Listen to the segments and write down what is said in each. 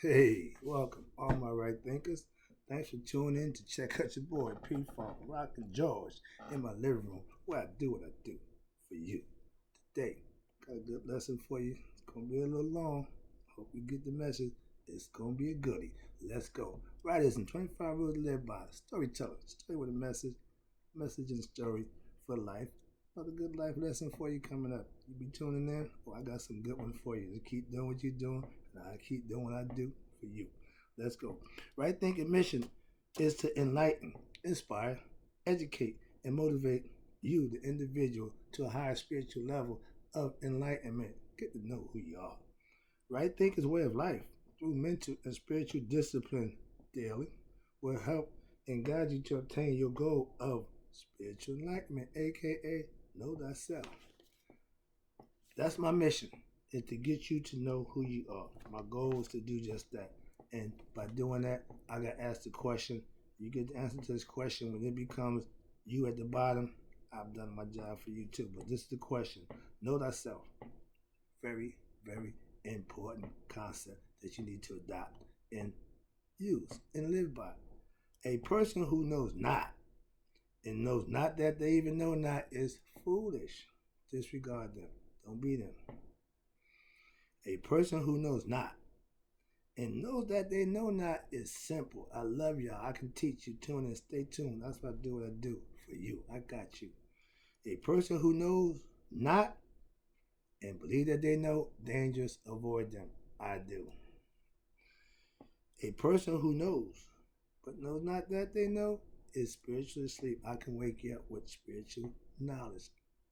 Hey, welcome, all my right thinkers. Thanks for tuning in to check out your boy P Funk, Rockin' George, in my living room where I do what I do for you. Today, got a good lesson for you. It's gonna be a little long. Hope you get the message. It's gonna be a goodie. Let's go. Writers in 25 rules to live by. Storyteller, story with a message and story for life. Another good life lesson for you coming up. You be tuning in? Well, I got some good ones for you. Just keep doing what you're doing, and I keep doing what I do for you. Let's go. Right thinking mission is to enlighten, inspire, educate, and motivate you, the individual, to a higher spiritual level of enlightenment. Get to know who you are. Right thinking's way of life through mental and spiritual discipline daily will help and guide you to obtain your goal of spiritual enlightenment, aka know thyself. That's my mission, is to get you to know who you are. My goal is to do just that. And by doing that, I got asked the question. You get the answer to this question when it becomes you at the bottom. I've done my job for you too. But this is the question. Know thyself. Very, very important concept that you need to adopt and use and live by. A person who knows not and knows not that they even know not is foolish. Disregard them. Don't be them. A person who knows not and knows that they know not is simple. I love y'all. I can teach you. Tune in. Stay tuned. That's what I do what I do for you. I got you. A person who knows not and believe that they know dangerous, avoid them. I do. A person who knows but knows not that they know is spiritually asleep. I can wake you up with spiritual knowledge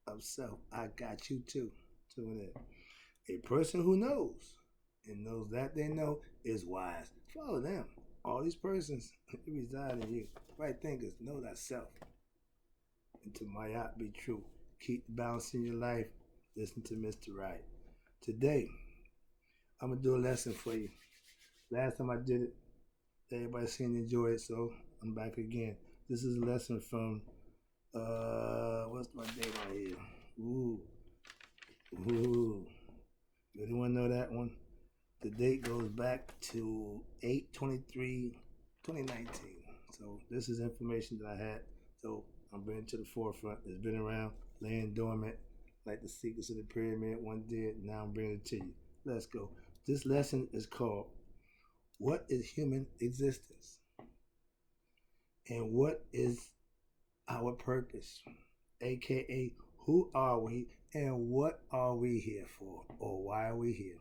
of self. I got you too. Tune in. A person who knows and knows that they know is wise. Follow them. All these persons reside in you. Right thinkers, know thyself. And to my yacht be true. Keep the balance in your life. Listen to Mr. Right. Today, I'm going to do a lesson for you. Last time I did it, everybody seemed to enjoy it, so I'm back again. This is a lesson from, what's my date right here? Ooh. Really want to know that one? The date goes back to 8/23/2019. So this is information that I had. So I'm bringing it to the forefront. It's been around, laying dormant, like the secrets of the pyramid one did. Now I'm bringing it to you. Let's go. This lesson is called What is Human Existence? And what is our purpose? AKA, who are we and what are we here for? Or why are we here?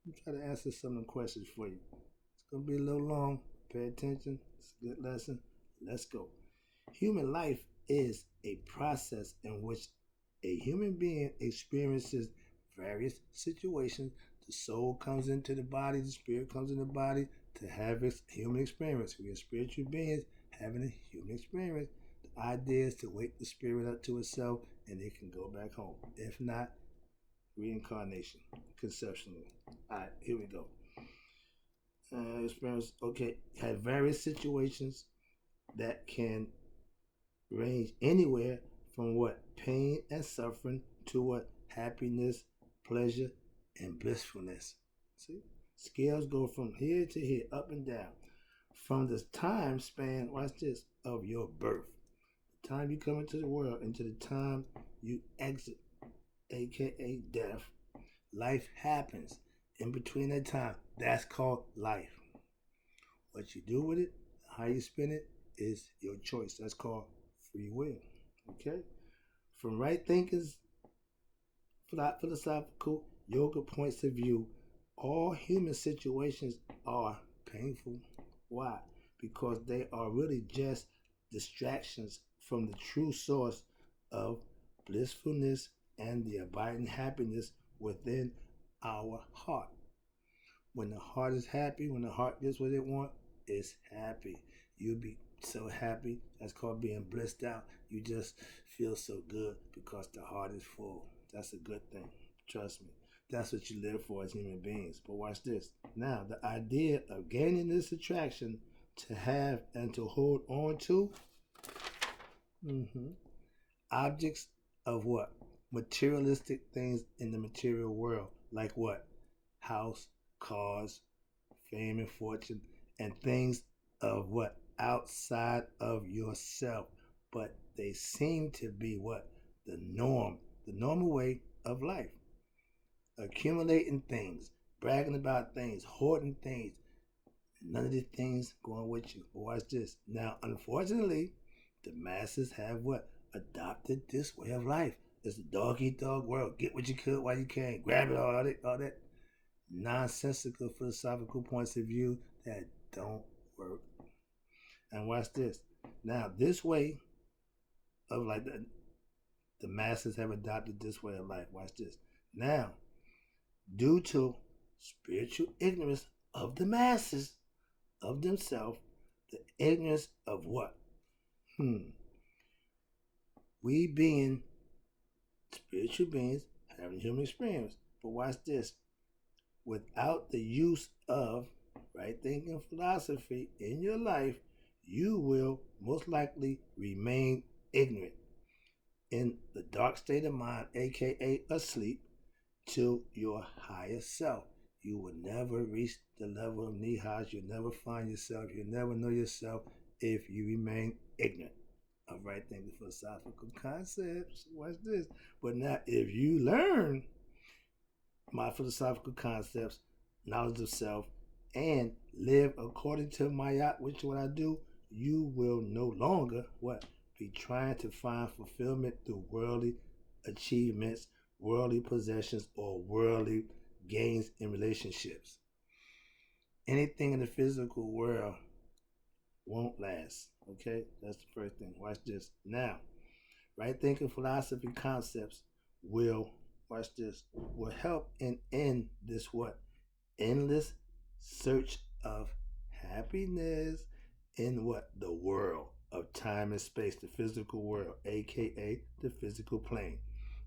I'm trying to answer some of the questions for you. It's going to be a little long. Pay attention. It's a good lesson. Let's go. Human life is a process in which a human being experiences various situations. The soul comes into the body, the spirit comes in the body to have its human experience. We are spiritual beings having a human experience. The idea is to wake the spirit up to itself and it can go back home. If not, reincarnation, conceptually. All right, here we go. Experience, okay, have various situations that can range anywhere from what pain and suffering to what happiness, pleasure, and blissfulness. See, scales go from here to here, up and down. From the time span, watch this, of your birth, the time you come into the world, into the time you exit, aka death, life happens. In between that time, that's called life. What you do with it, how you spend it, is your choice. That's called free will. Okay? From right thinkers, philosophical, yoga points of view, all human situations are painful. Why? Because they are really just distractions from the true source of blissfulness and the abiding happiness within our heart. When the heart is happy, when the heart gets what it wants, it's happy. You'll be so happy. That's called being blissed out. You just feel so good because the heart is full. That's a good thing. Trust me. That's what you live for as human beings. But watch this. Now, the idea of gaining this attraction to have and to hold on to objects of what? Materialistic things in the material world. Like what? House, cars, fame and fortune, and things of what? Outside of yourself. But they seem to be what? The norm, the normal way of life. Accumulating things, bragging about things, hoarding things. None of these things going with you. But watch this. Now, unfortunately, the masses have what? Adopted this way of life. It's a dog eat dog world. Get what you could while you can. Grab it, all that nonsensical philosophical points of view that don't work. And watch this. Now, this way of life, the masses have adopted this way of life. Watch this. Now, due to spiritual ignorance of the masses, of themselves, the ignorance of what? We being spiritual beings having human experience. But watch this. Without the use of right thinking philosophy in your life, you will most likely remain ignorant in the dark state of mind, aka asleep, to your higher self. You will never reach the level of knee-highs. You'll never find yourself. You'll never know yourself if you remain ignorant of right thinking philosophical concepts. Watch this. But now, if you learn my philosophical concepts, knowledge of self, and live according to Mayat, which is what I do, you will no longer what? Be trying to find fulfillment through worldly achievements, worldly possessions, or worldly gains in relationships. Anything in the physical world won't last. Okay, that's the first thing. Watch this. Now, right thinking philosophy concepts will, watch this, will help and end this what? Endless search of happiness in what? The world of time and space, the physical world, aka the physical plane.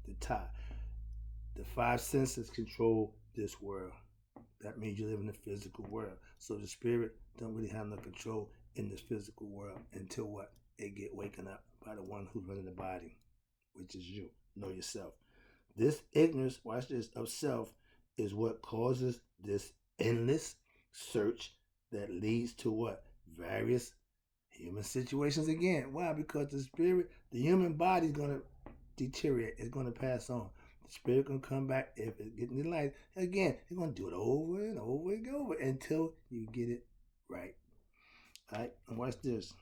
The five senses control this world. That means you live in the physical world. So the spirit don't really have no control in this physical world until what? It get waken up by the one who's running the body, which is you. Know yourself. This ignorance, watch this, of self is what causes this endless search that leads to what? Various human situations again. Why? Because the spirit, the human body is going to deteriorate. It's going to pass on. The spirit going to come back if it's getting the light. Again, you're going to do it over and over and over until you get it right. All right? And watch this.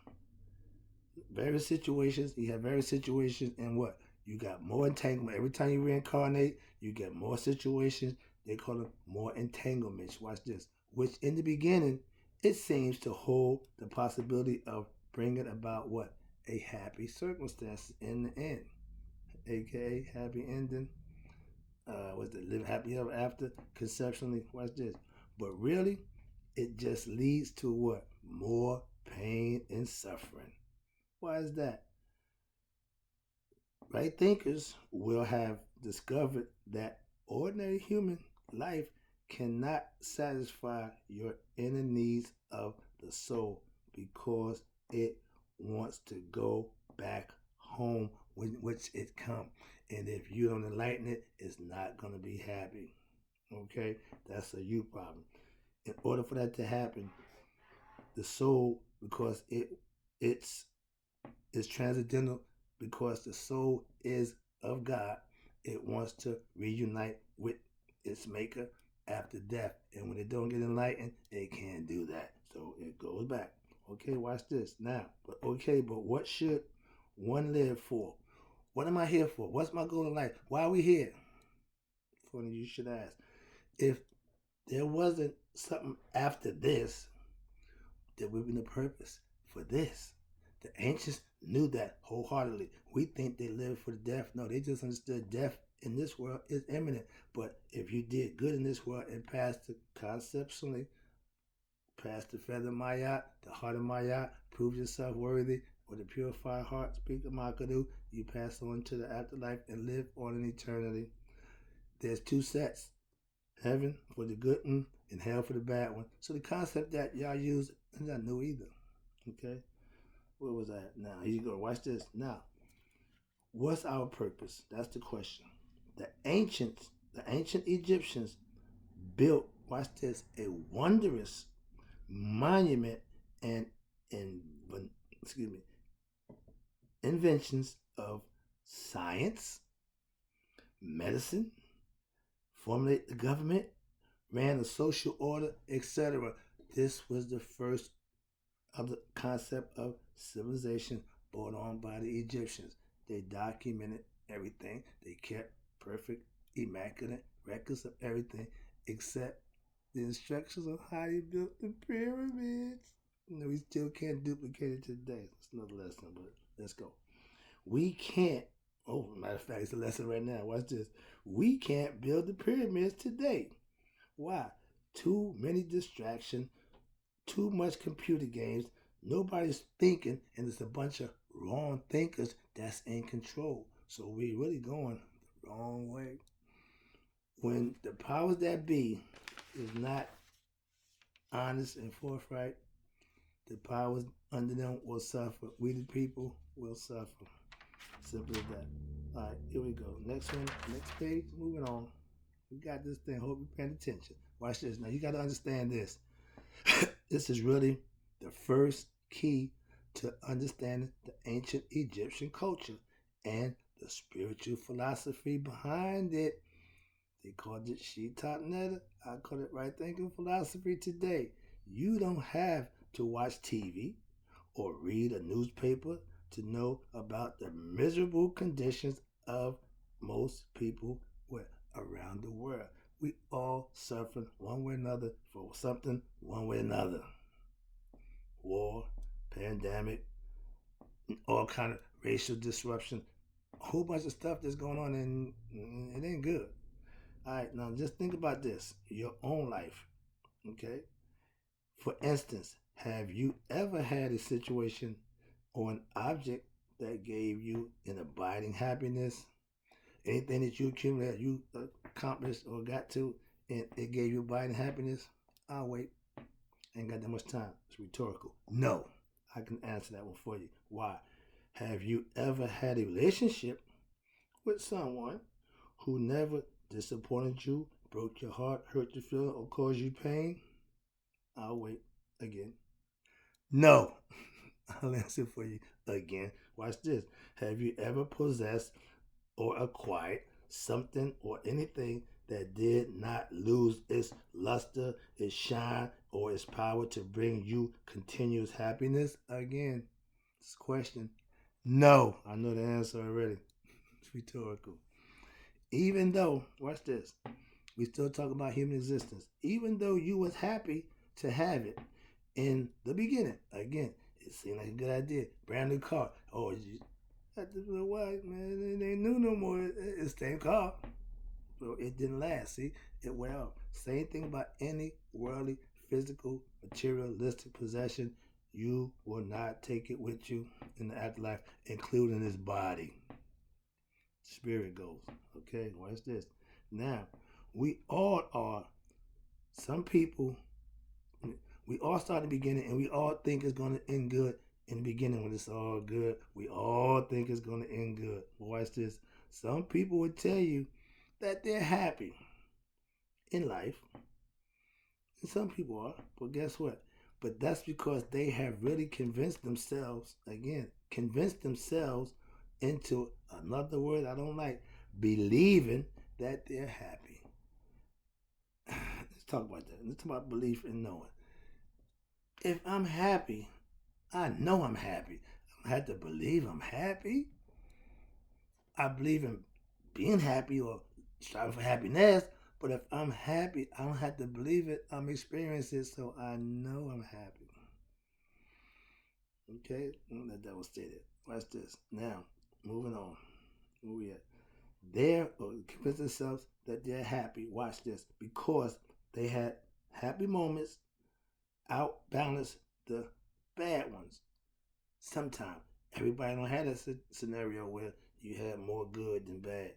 Various situations, you have various situations, and what? You got more entanglement. Every time you reincarnate, you get more situations. They call them more entanglements. Watch this. Which in the beginning, it seems to hold the possibility of bringing about what? A happy circumstance in the end. AKA happy ending. Was it live happy ever after? Conceptually, watch this. But really, it just leads to what? More pain and suffering. Why is that? Right thinkers will have discovered that ordinary human life cannot satisfy your inner needs of the soul because it wants to go back home when which it come. And if you don't enlighten it, it's not going to be happy. Okay? That's a you problem. In order for that to happen, the soul, because it's transcendental, because the soul is of God, it wants to reunite with its maker after death. And when it don't get enlightened, it can't do that. So it goes back. Okay, watch this. Now, but what should one live for? What am I here for? What's my goal in life? Why are we here? Funny you should ask. If there wasn't something after this, there would be no purpose for this. The ancients knew that wholeheartedly. We think they lived for the death. No, they just understood death in this world is imminent. But if you did good in this world and passed the conceptually, passed the feather Mayat, the heart of Mayat, prove yourself worthy with a purified heart, speak of Makadu, you pass on to the afterlife and live on in eternity. There's two sets. Heaven for the good one and hell for the bad one. So the concept that y'all use is not new either. Okay? Where was I at? Now, here you go. Watch this. Now, what's our purpose? That's the question. The ancient Egyptians built watch this, a wondrous monument and in excuse me, inventions of science, medicine, formulate the government, ran a social order, etc. This was the first of the concept of civilization brought on by the Egyptians. They documented everything. They kept perfect, immaculate records of everything except the instructions on how they built the pyramids. We still can't duplicate it today. It's another lesson, but let's go. We can't. Oh, matter of fact, it's a lesson right now. Watch this. We can't build the pyramids today. Why? Too many distractions, too much computer games, nobody's thinking, and it's a bunch of wrong thinkers that's in control. So we're really going the wrong way. When the powers that be is not honest and forthright, the powers under them will suffer. We the people will suffer. Simple as that. All right, here we go. Next one, next page, moving on. We got this thing. Hope you're paying attention. Watch this. Now you got to understand this. This is really the first key to understanding the ancient Egyptian culture and the spiritual philosophy behind it. They called it Shitat Netta. I call it right thinking philosophy today. You don't have to watch TV or read a newspaper to know about the miserable conditions of most people around the world. We all suffer one way or another for something, one way or another. War, pandemic, all kind of racial disruption, a whole bunch of stuff that's going on, and it ain't good. All right, now just think about this, your own life, okay? For instance, have you ever had a situation or an object that gave you an abiding happiness? Anything that you accumulated, you accomplished or got to, and it gave you abiding happiness? I'll wait. Ain't got that much time. It's rhetorical. No, I can answer that one for you. Why? Have you ever had a relationship with someone who never disappointed you, broke your heart, hurt your feelings, or caused you pain? I'll wait again. No, I'll answer for you again. Watch this. Have you ever possessed or acquired something or anything that did not lose its luster, its shine, or its power to bring you continuous happiness? Again, this question. No, I know the answer already. It's rhetorical. Even though, watch this, we still talk about human existence. Even though you was happy to have it in the beginning, again, it seemed like a good idea. Brand new car. Oh, that's why, man, it ain't new no more. It's the same car. Well, it didn't last. See, it went out. Same thing about any worldly, physical, materialistic possession. You will not take it with you in the afterlife, including this body. Spirit goes. Okay, watch this. Now, we all are. Some people, we all start at the beginning, and we all think it's going to end good in the beginning when it's all good. We all think it's going to end good. Watch this. Some people would tell you that they're happy in life. And some people are, but guess what? But that's because they have really convinced themselves, again, convinced themselves into another word I don't like, believing that they're happy. Let's talk about that. Let's talk about belief and knowing. If I'm happy, I know I'm happy. I don't have to believe I'm happy. I believe in being happy or striving for happiness. But if I'm happy, I don't have to believe it. I'm experiencing it, so I know I'm happy. Okay? Let that one stay there. Watch this. Now, moving on. Where we at? They're convince themselves that they're happy. Watch this. Because they had happy moments outbalance the bad ones. Sometimes. Everybody don't have that scenario where you have more good than bad.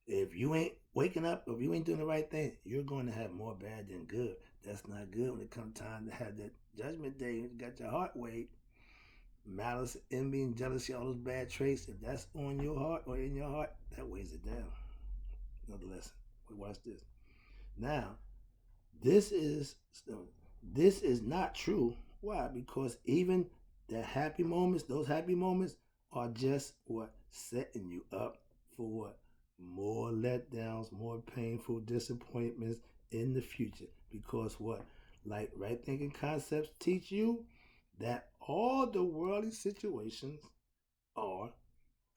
If you ain't waking up, if you ain't doing the right thing, you're going to have more bad than good. That's not good when it comes time to have that judgment day. You got your heart weighed. Malice, envy, and jealousy, all those bad traits, if that's on your heart or in your heart, that weighs it down. Another lesson. Watch this. Now, This is this is not true. Why? Because even the happy moments, those happy moments are just what setting you up for what? More letdowns, more painful disappointments in the future. Because what? Like right thinking concepts teach you that all the worldly situations are,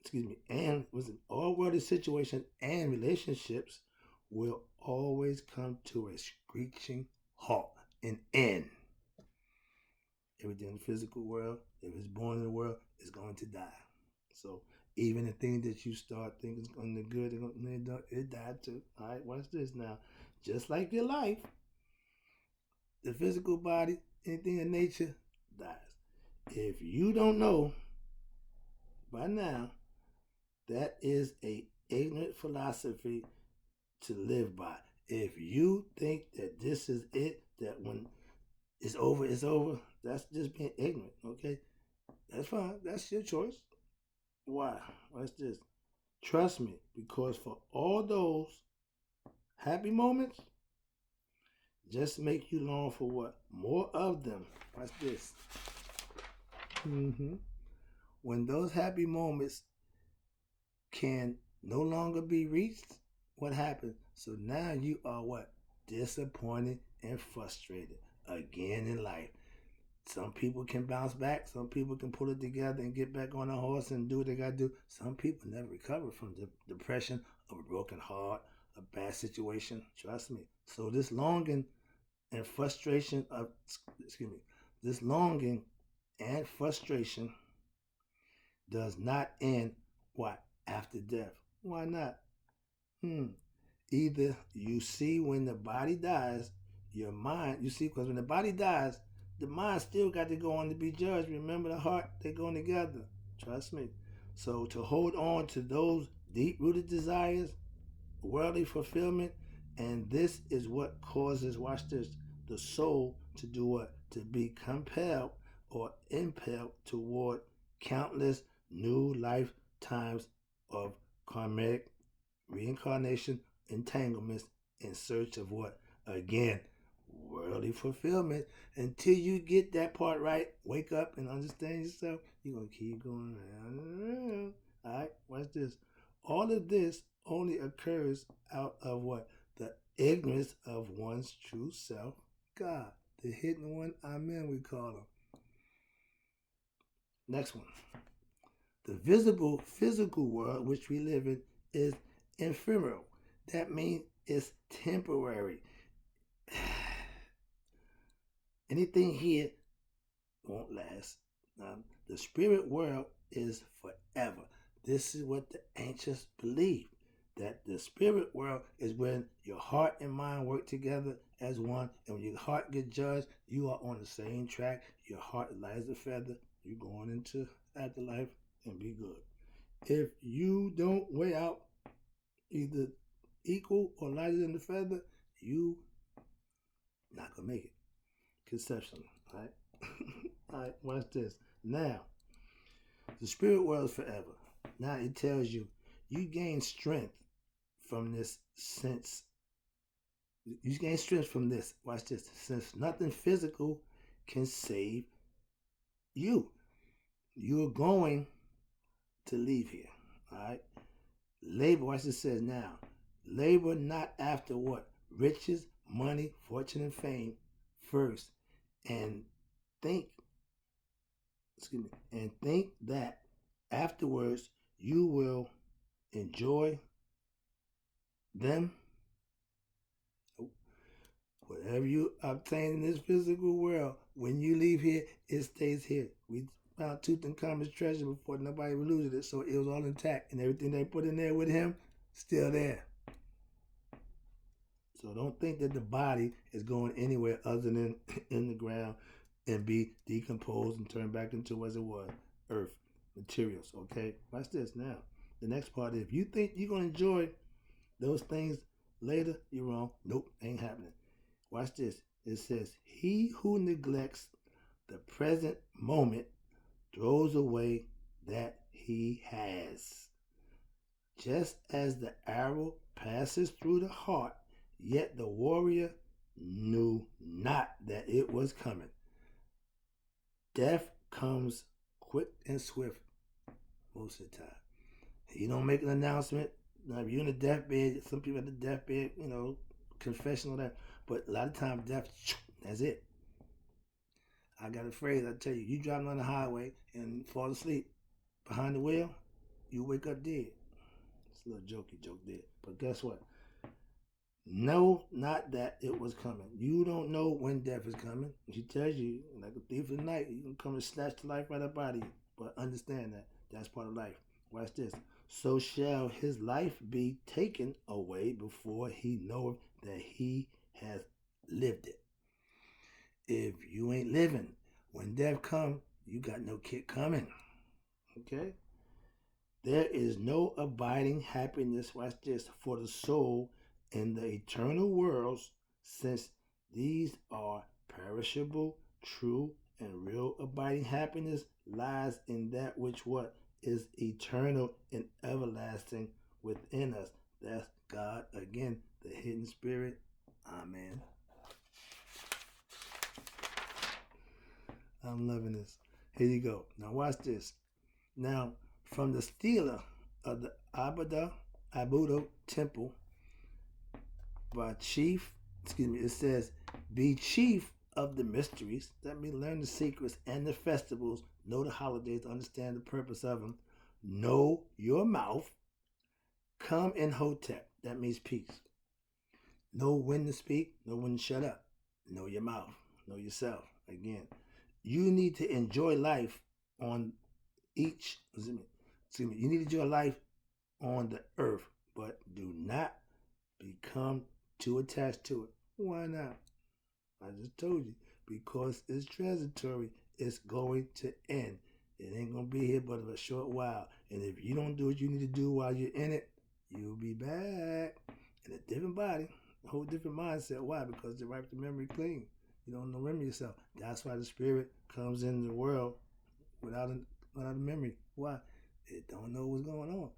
excuse me, and was it all worldly situations and relationships will always come to a screeching halt and end. Everything in the physical world, if it's born in the world, is going to die. So even the thing that you start thinking is going to good, it died too. All right, watch this now. Just like your life, the physical body, anything in nature dies. If you don't know by now, that is a ignorant philosophy to live by. If you think that this is it, that when it's over, that's just being ignorant, okay? That's fine. That's your choice. Why? What's this? Trust me, because for all those happy moments, just make you long for what? More of them. Watch this. When those happy moments can no longer be reached, what happens? So now you are what? Disappointed and frustrated again in life. Some people can bounce back. Some people can pull it together and get back on a horse and do what they got to do. Some people never recover from depression, of a broken heart, a bad situation. Trust me. So this longing and frustration of, excuse me, this longing and frustration does not end what? After death. Why not? Either you see when the body dies, your mind, you see, because when the body dies, the mind still got to go on to be judged. Remember the heart, they're going together. Trust me. So to hold on to those deep rooted desires, worldly fulfillment, and this is what causes, watch this, the soul to do what? To be compelled or impelled toward countless new lifetimes of karmic reincarnation entanglements in search of what? Again, worldly fulfillment. Until you get that part right, wake up and understand yourself, you're going to keep going around and around. All right, watch this. All of this only occurs out of what? The ignorance of one's true self, God. The hidden one, Amen, we call him. Next one. The visible physical world which we live in is ephemeral. That means it's temporary. Anything here won't last. The spirit world is forever. This is what the ancients believed. That the spirit world is when your heart and mind work together as one, and when your heart gets judged, you are on the same track. Your heart light as a feather. You're going into afterlife and be good. If you don't weigh out either equal or lighter than the feather, you not gonna make it. Conceptually, all right? All right, watch this. Now, the spirit world is forever. Now it tells you you gain strength from this sense. You gain strength from this. Watch this. Since nothing physical can save you, you're going to leave here. All right. Labor. Watch this says now. Labor not after what? Riches, money, fortune, and fame first, and think. Excuse me. And think that afterwards you will enjoy them. Whatever you obtain in this physical world, when you leave here, it stays here. We found Tutankhamun's treasure before nobody looted it, so it was all intact, and everything they put in there with him, still there. So don't think that the body is going anywhere other than in the ground and be decomposed and turned back into as it was, earth, materials, okay? Watch this now. The next part is, if you think you're going to enjoy those things later, you're wrong. Nope, ain't happening. Watch this. It says, he who neglects the present moment throws away that he has. Just as the arrow passes through the heart, yet the warrior knew not that it was coming. Death comes quick and swift most of the time. You don't make an announcement. Now, if you're in a deathbed, some people at the deathbed, confession, all that. But a lot of times, death, that's it. I got a phrase, I tell you, you driving on the highway and fall asleep behind the wheel, you wake up dead. It's a little jokey joke there. But guess what? No, not that it was coming. You don't know when death is coming. She tells you, like a thief in the night, you can come and snatch the life right up out of you. But understand that. That's part of life. Watch this. So shall his life be taken away before he knoweth that he has lived it. If you ain't living, when death come, you got no kick coming. Okay? There is no abiding happiness, watch this, for the soul in the eternal worlds, since these are perishable, true, and real abiding happiness lies in that which what is eternal and everlasting within us. That's God, again, the hidden spirit. Amen. I'm loving this. Here you go. Now watch this. Now, from the stela of the Abudo temple by it says, be chief of the mysteries. That means learn the secrets and the festivals, know the holidays, understand the purpose of them, know your mouth, come in Hotep. That means peace. Know when to speak, know when to shut up. Know your mouth, know yourself. Again, you need to enjoy life on you need to enjoy life on the earth, but do not become too attached to it. Why not? I just told you, because it's transitory. It's going to end. It ain't gonna be here but a short while. And if you don't do what you need to do while you're in it, you'll be back in a different body, a whole different mindset. Why? Because they wipe the memory clean. You don't remember yourself. That's why the spirit comes in the world without a memory. Why? It don't know what's going on.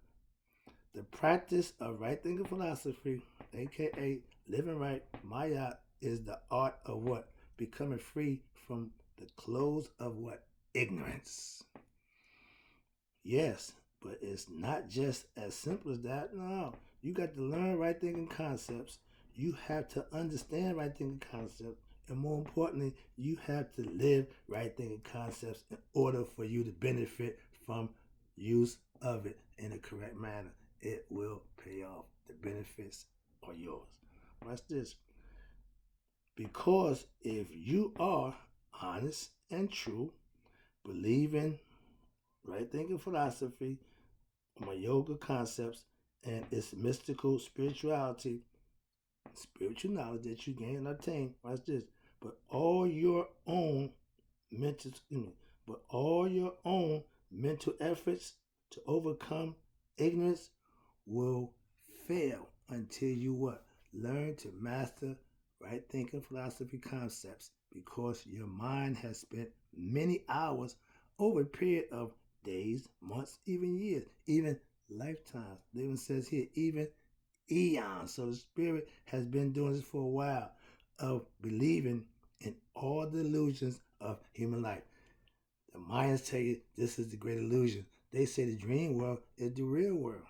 The practice of right thinking philosophy, aka living right, Maya, is the art of what? Becoming free from the clothes of what? Ignorance. Yes, but it's not just as simple as that. No, you got to learn right thinking concepts. You have to understand right thinking concepts. And more importantly, you have to live right thinking concepts in order for you to benefit from use of it in a correct manner. It will pay off. The benefits are yours. Watch this. Because if you are honest and true, believing right thinking philosophy, my yoga concepts, and its mystical spirituality, spiritual knowledge that you gain and obtain, watch this, but all your own mental efforts to overcome ignorance will fail until you what? Learn to master right thinking philosophy concepts, because your mind has spent many hours over a period of days, months, even years, even lifetimes. It even says here, even eons. So the spirit has been doing this for a while, of believing in all the illusions of human life. The Mayans tell you this is the great illusion. They say the dream world is the real world.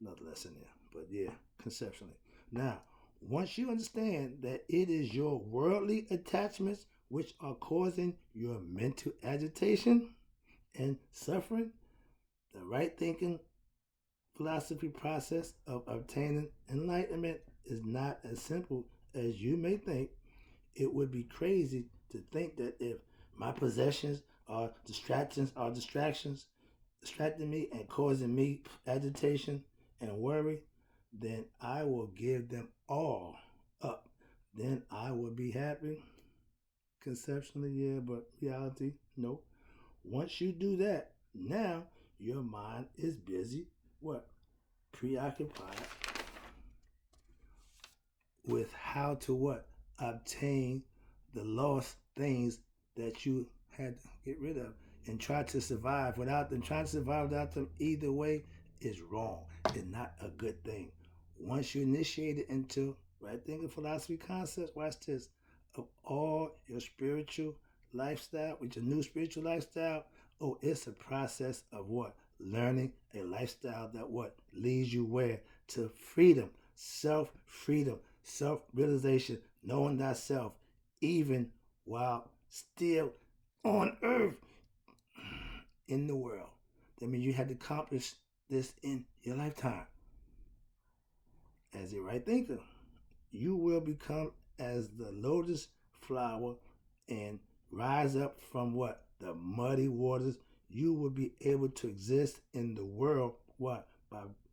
Another lesson there, but yeah, conceptually. Now, once you understand that it is your worldly attachments which are causing your mental agitation and suffering, the right thinking philosophy process of obtaining enlightenment is not as simple as you may think. It would be crazy to think that if my possessions are distracting me and causing me agitation and worry, then I will give them all up. Then I will be happy. Conceptually, yeah, but reality, no. Once you do that, now your mind is busy, what? Preoccupied with how to what? Obtain the lost things that you had to get rid of and try to survive without them. Trying to survive without them either way is wrong. It's not a good thing. Once you initiate it into right thinking philosophy concepts, watch this, of all your spiritual lifestyle, with your new spiritual lifestyle, oh, it's a process of what? Learning a lifestyle that what? Leads you where? To freedom, self-freedom, self-realization, knowing thyself, even while still on earth in the world. That means you had to accomplish this in your lifetime. As a right thinker, you will become as the lotus flower and rise up from what? The muddy waters. You will be able to exist in the world, what?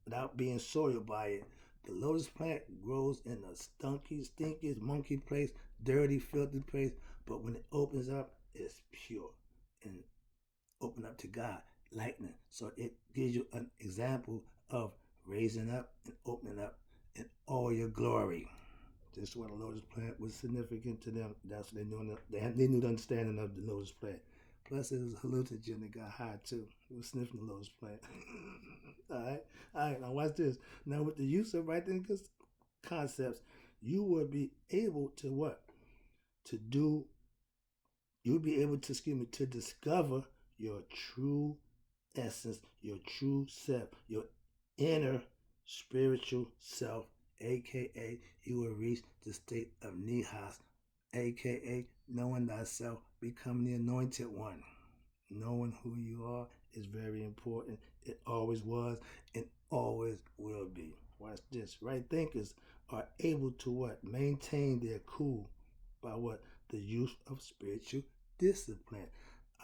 Without being soiled by it. The lotus plant grows in a stinky, monkey place, dirty, filthy place, but when it opens up, it's pure and open up to God, lightning. So it gives you an example of raising up and opening up in all your glory. This is what the lotus plant was significant to them. That's what they knew. They knew the understanding of the lotus plant. Plus, it was a hallucinogen that got high too. It was sniffing the lotus plant. All right. Now watch this. Now with the use of right thinking concepts, you will be able to what? To do. You'll be able to, to discover your true essence, your true self, your inner spiritual self, aka you will reach the state of nihas, aka knowing thyself, becoming the anointed one. Knowing who you are is very important. It always was and always will be. Watch this. Right thinkers are able to what? Maintain their cool by what? The use of spiritual discipline.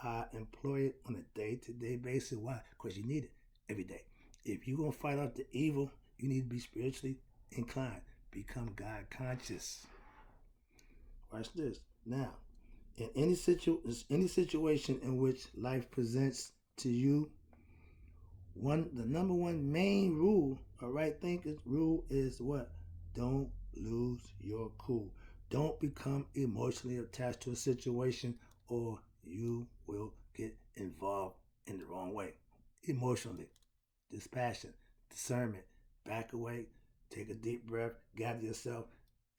I employ it on a day-to-day basis. Why? Because you need it every day. If you're going to fight off the evil, you need to be spiritually inclined. Become God conscious. Watch this. Now, in any situation in which life presents to you, the number one main rule, a right thinker's rule, is what? Don't lose your cool. Don't become emotionally attached to a situation, or you will get involved in the wrong way. Emotionally, dispassion, discernment, back away, take a deep breath, gather yourself,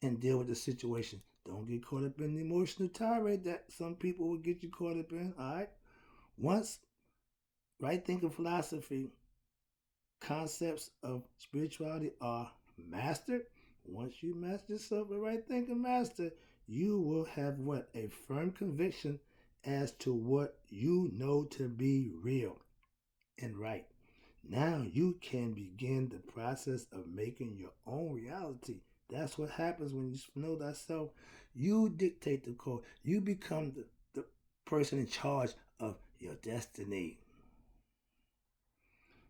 and deal with the situation. Don't get caught up in the emotional tirade that some people will get you caught up in. All right. Once right thinking philosophy concepts of spirituality are mastered, once you master yourself a right thinking master, you will have what? A firm conviction as to what you know to be real and right. Now you can begin the process of making your own reality. That's what happens when you know thyself. You dictate the code. You become the person in charge of your destiny.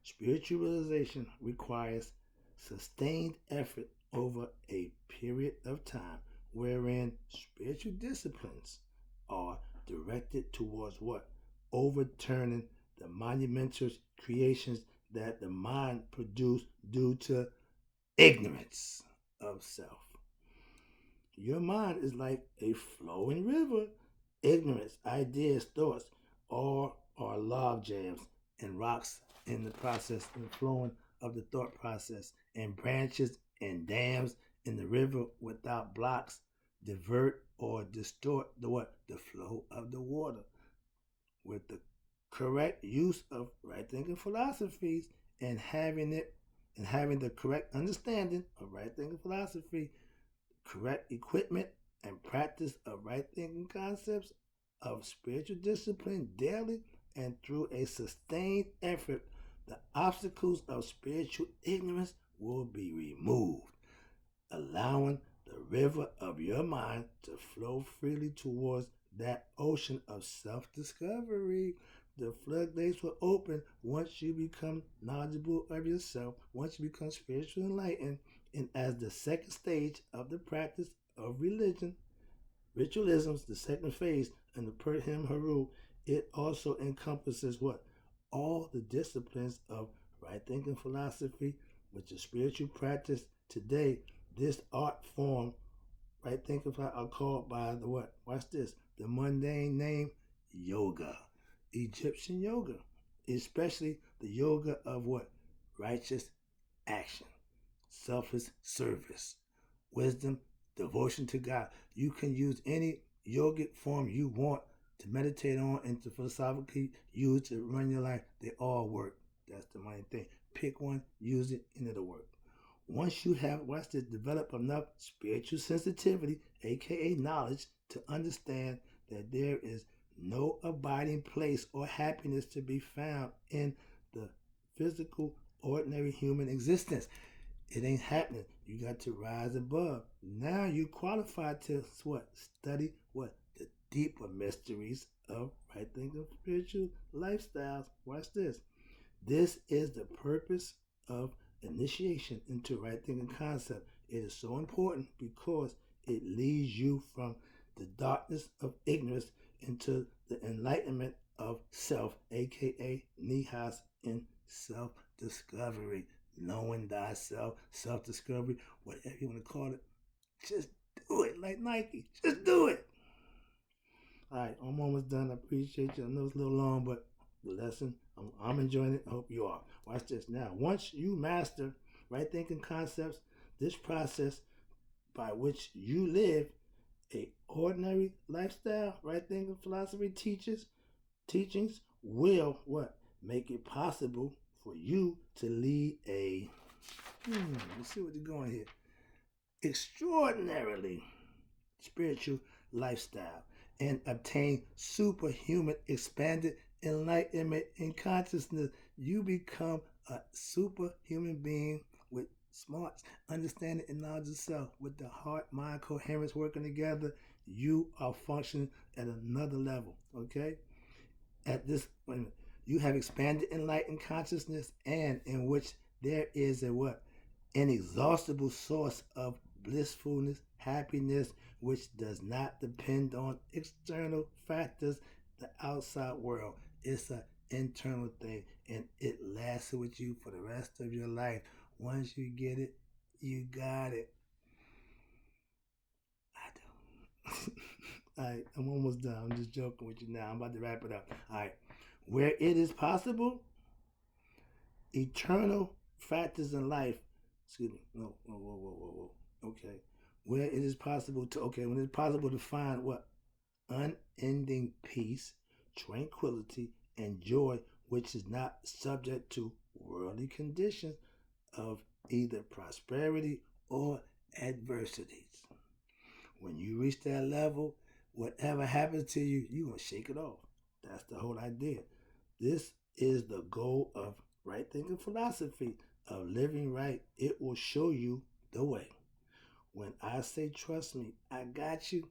Spiritual realization requires sustained effort over a period of time, wherein spiritual disciplines are directed towards what? Overturning the monumental creations that the mind produced due to ignorance of self. Your mind is like a flowing river. Ignorance, ideas, thoughts, all are log jams and rocks in the process and flowing of the thought process, and branches and dams in the river without blocks divert or distort the what? The flow of the water. With the correct use of right thinking philosophies and having the correct understanding of right thinking philosophy, correct equipment and practice of right thinking concepts of spiritual discipline daily and through a sustained effort, the obstacles of spiritual ignorance will be removed, allowing the river of your mind to flow freely towards that ocean of self discovery. The floodgates will open once you become knowledgeable of yourself, once you become spiritually enlightened, and as the second stage of the practice of religion, ritualisms, the second phase, and the per him haru, it also encompasses what? All the disciplines of right thinking philosophy, which is spiritual practice today. This art form, right thinking are called by the what? Watch this. The mundane name yoga. Egyptian yoga. Especially the yoga of what? Righteous action. Selfless service. wisdom, devotion to God. You can use any yogic form you want to meditate on and to philosophically use to run your life. They all work. That's the main thing. Pick one, use it, and it'll work. Once you have, watch this, develop enough spiritual sensitivity, aka knowledge, to understand that there is no abiding place or happiness to be found in the physical, ordinary human existence. It ain't happening. You got to rise above. Now you qualified to what? Study what? The deeper mysteries of right thinking spiritual lifestyles. Watch this. This is the purpose of initiation into right thinking concept. It is so important because it leads you from the darkness of ignorance into the enlightenment of self, aka Nihas in self-discovery. Knowing thyself, self-discovery, whatever you want to call it. Just do it like Nike. Just do it. All right, I'm almost done. I appreciate you. I know it's a little long, but the lesson, I'm enjoying it. I hope you are. Watch this now. Once you master right thinking concepts, this process by which you live a ordinary lifestyle, right thinking philosophy teachings will what? Make it possible for you to lead a let's see what you're going here. Extraordinarily spiritual lifestyle and obtain superhuman expanded enlightenment in consciousness. You become a superhuman being with smarts, understanding, and knowledge of self. With the heart, mind, coherence working together, you are functioning at another level. Okay? At this point, you have expanded enlightened consciousness, and in which there is a what? Inexhaustible source of blissfulness, happiness, which does not depend on external factors, the outside world. It's an internal thing, and it lasts with you for the rest of your life. Once you get it, you got it. I do. All right, I'm almost done. I'm just joking with you now. I'm about to wrap it up. All right. Where it is possible, eternal factors in life. Excuse me. No. Whoa. Okay. Where it is possible to, when it's possible to find what? Unending peace, tranquility, and joy, which is not subject to worldly conditions of either prosperity or adversities. When you reach that level, whatever happens to you, you're going to shake it off. That's the whole idea. This is the goal of right thinking philosophy, of living right. It will show you the way. When I say trust me, I got you,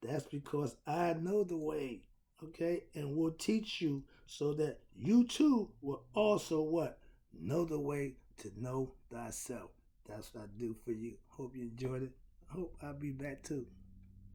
that's because I know the way, okay? And will teach you so that you too will also what? Know the way to know thyself. That's what I do for you. Hope you enjoyed it. Hope I'll be back too.